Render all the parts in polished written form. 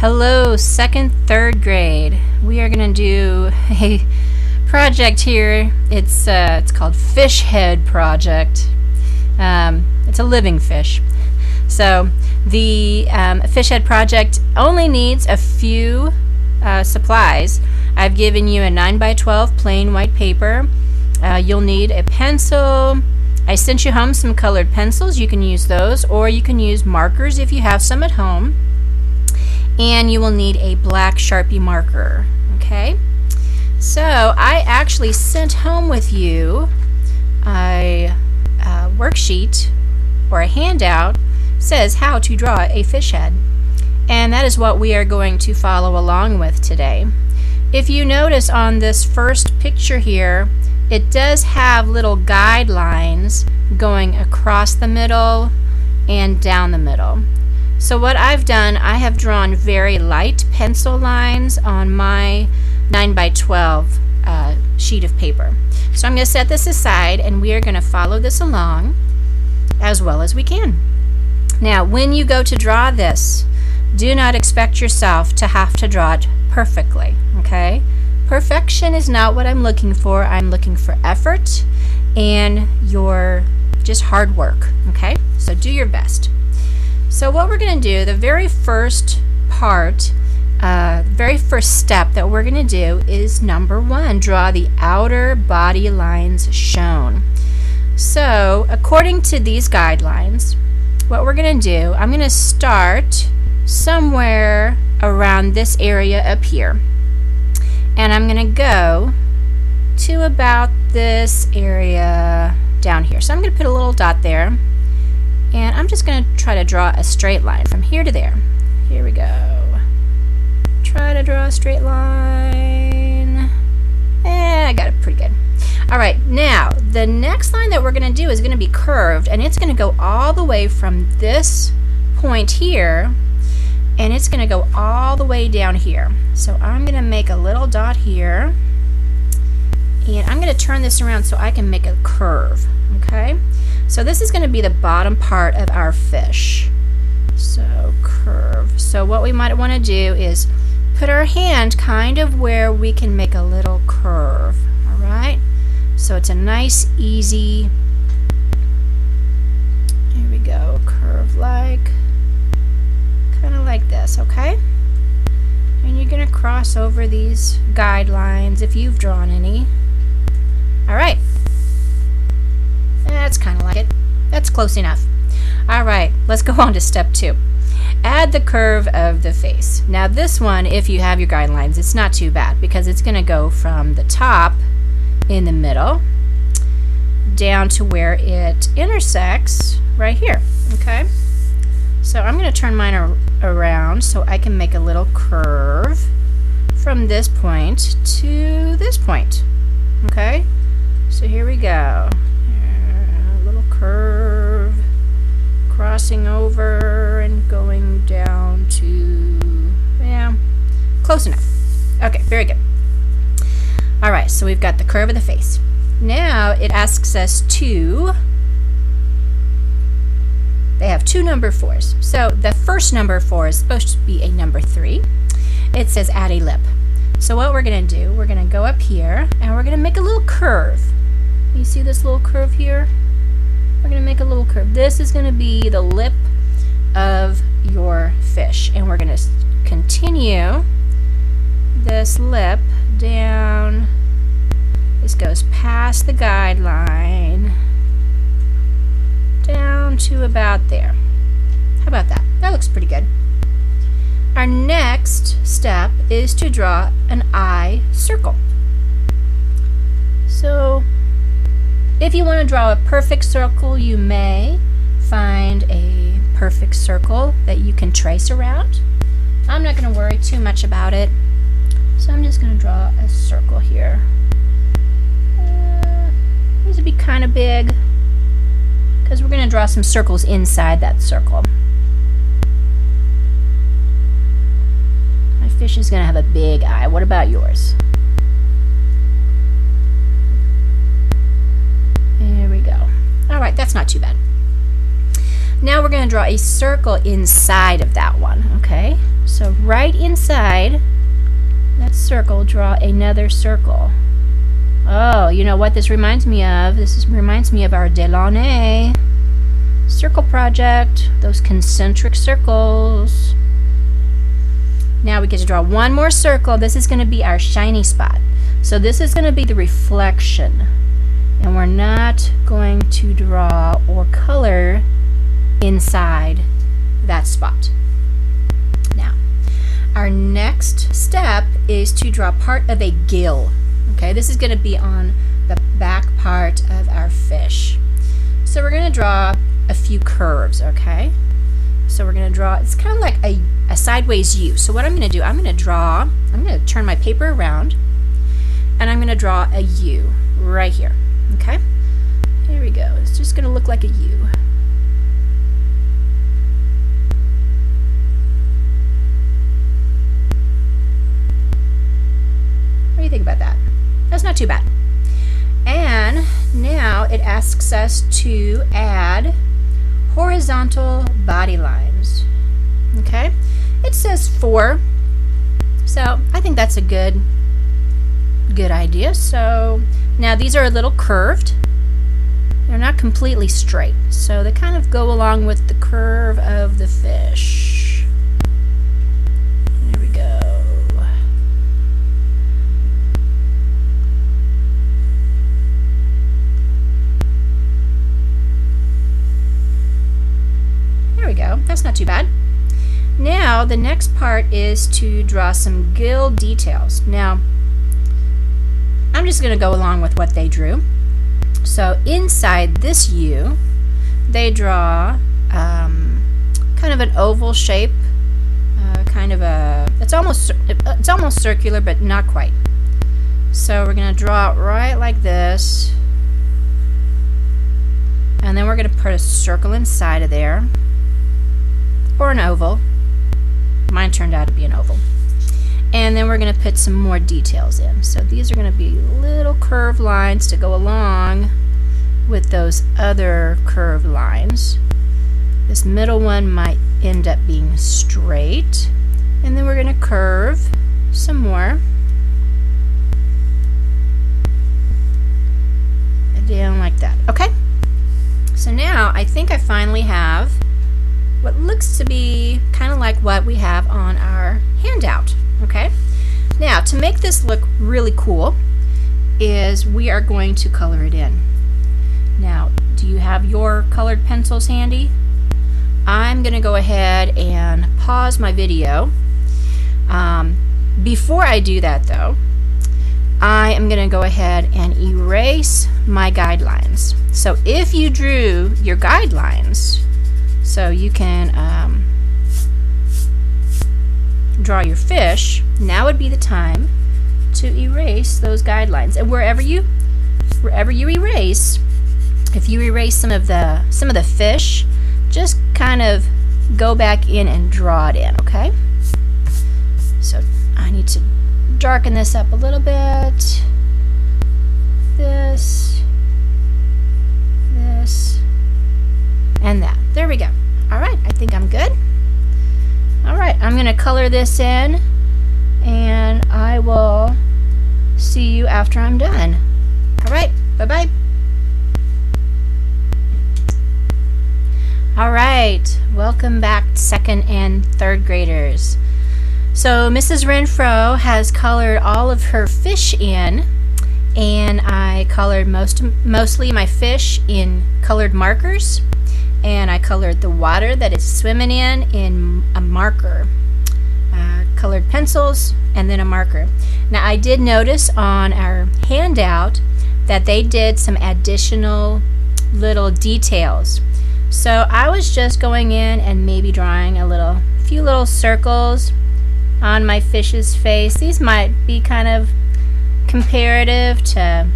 Hello, second, third grade. We are going to do a project here. It's called Fish Head Project. It's a living fish. So the Fish Head Project only needs a few supplies. I've given you a 9x12 plain white paper. You'll need a pencil. I sent you home some colored pencils. You can use those, or you can use markers if you have some at home. And you will need a black Sharpie marker. Okay? So I actually sent home with you a worksheet or a handout that says how to draw a fish head. And that is what we are going to follow along with today. If you notice on this first picture here, it does have little guidelines going across the middle and down the middle. So what I've done, I have drawn very light pencil lines on my 9x12 sheet of paper. So I'm going to set this aside and we are going to follow this along as well as we can. Now, when you go to draw this, do not expect yourself to have to draw it perfectly, okay? Perfection is not what I'm looking for. I'm looking for effort and your just hard work, okay? So do your best. So what we're going to do, the very first part, very first step that we're going to do is number 1, draw the outer body lines shown. So according to these guidelines, what we're going to do, I'm going to start somewhere around this area up here. And I'm going to go to about this area down here. So I'm going to put a little dot there. And I'm just going to try to draw a straight line from here to there. Here we go. Try to draw a straight line. I got it pretty good. Alright, now the next line that we're going to do is going to be curved, and it's going to go all the way from this point here, and it's going to go all the way down here. So I'm going to make a little dot here, and I'm going to turn this around so I can make a curve. Okay? So this is going to be the bottom part of our fish. So curve. So what we might want to do is put our hand kind of where we can make a little curve. Alright? So it's a nice, easy, here we go, curve like, kind of like this, okay? And you're going to cross over these guidelines if you've drawn any. Alright. That's kind of like it. That's close enough. Alright, let's go on to step 2. Add the curve of the face. Now this one, if you have your guidelines, it's not too bad because it's going to go from the top in the middle down to where it intersects right here. Okay? So I'm going to turn mine around so I can make a little curve from this point to this point. Okay? So here we go. Curve, crossing over and going down to, yeah, close enough. Okay, very good. Alright, so we've got the curve of the face. Now it asks us to, they have 2 number 4s. So the first number 4 is supposed to be a number 3. It says add a lip. So what we're going to do, we're going to go up here and we're going to make a little curve. You see this little curve here? We're going to make a little curve. This is going to be the lip of your fish. And we're going to continue this lip down. This goes past the guideline down to about there. How about that? That looks pretty good. Our next step is to draw an eye circle. So if you want to draw a perfect circle, you may find a perfect circle that you can trace around. I'm not going to worry too much about it, so I'm just going to draw a circle here. These would be kind of big because we're going to draw some circles inside that circle. My fish is going to have a big eye. What about yours? Alright, that's not too bad. Now we're going to draw a circle inside of that one, okay? So right inside that circle, draw another circle. Oh, you know what this reminds me of? Reminds me of our Delaunay circle project, those concentric circles. Now we get to draw one more circle. This is going to be our shiny spot. So this is going to be the reflection. And we're not going to draw or color inside that spot. Now, our next step is to draw part of a gill. Okay, this is going to be on the back part of our fish. So we're going to draw a few curves, okay? So we're going to draw, it's kind of like a sideways U. So what I'm going to do, I'm going to turn my paper around, and I'm going to draw a U right here, okay? Here we go. It's just going to look like a U. What do you think about that? That's not too bad. And now it asks us to add horizontal body lines. Okay? It says 4. So I think that's a good idea. So now these are a little curved. They're not completely straight. So they kind of go along with the curve of the fish. There we go. There we go. That's not too bad. Now the next part is to draw some gill details. Now I'm just going to go along with what they drew. So inside this U, they draw kind of an oval shape, it's almost circular, but not quite. So we're going to draw it right like this, and then we're going to put a circle inside of there, or an oval. Mine turned out to be an oval. And then we're going to put some more details in. So these are going to be little curved lines to go along with those other curved lines. This middle one might end up being straight. And then we're going to curve some more down like that. Okay? So now I think I finally have what looks to be kind of like what we have on our handout. Okay? Now, to make this look really cool is we are going to color it in. Now, do you have your colored pencils handy? I'm going to go ahead and pause my video. Before I do that, though, I am going to go ahead and erase my guidelines. So if you drew your guidelines, so you can draw your fish, now would be the time to erase those guidelines. And wherever you erase, if you erase some of the fish, just kind of go back in and draw it in, okay? So I need to darken this up a little bit. This, and that. There we go. All right, I think I'm good. All right, I'm going to color this in, and I will see you after I'm done. All right, bye-bye. All right, welcome back, 2nd and 3rd graders. So Mrs. Renfro has colored all of her fish in, and I colored mostly my fish in colored markers. And I colored the water that it's swimming in a marker, colored pencils, and then a marker. Now I did notice on our handout that they did some additional little details. So I was just going in and maybe drawing a few little circles on my fish's face. These might be kind of comparative to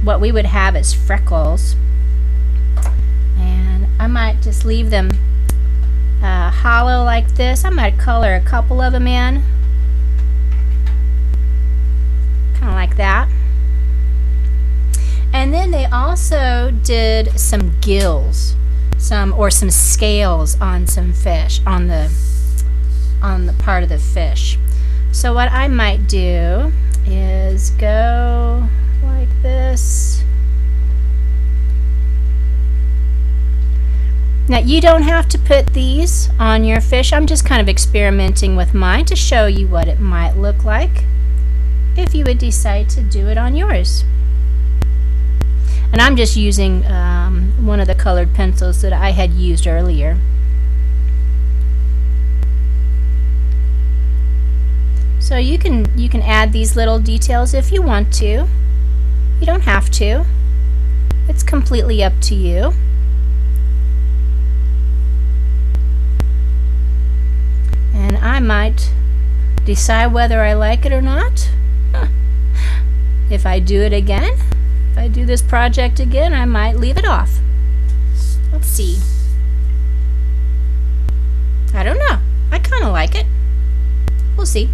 what we would have as freckles. I might just leave them hollow like this. I might color a couple of them in, kind of like that. And then they also did some gills, some scales on some fish, on on the part of the fish. So what I might do is go like this. Now you don't have to put these on your fish. I'm just kind of experimenting with mine to show you what it might look like if you would decide to do it on yours. And I'm just using one of the colored pencils that I had used earlier. So you can add these little details if you want to. You don't have to. It's completely up to you. And I might decide whether I like it or not. If I do it again, if I do this project again, I might leave it off. Let's see. I don't know. I kind of like it. We'll see.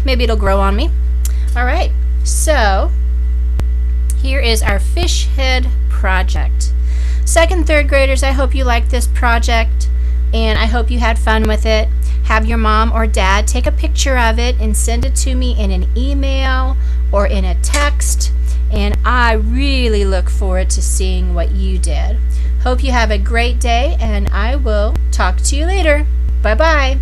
Maybe it'll grow on me. All right. So here is our fish head project. Second, third graders, I hope you liked this project and I hope you had fun with it. Have your mom or dad take a picture of it and send it to me in an email or in a text, and I really look forward to seeing what you did. Hope you have a great day, and I will talk to you later. Bye-bye.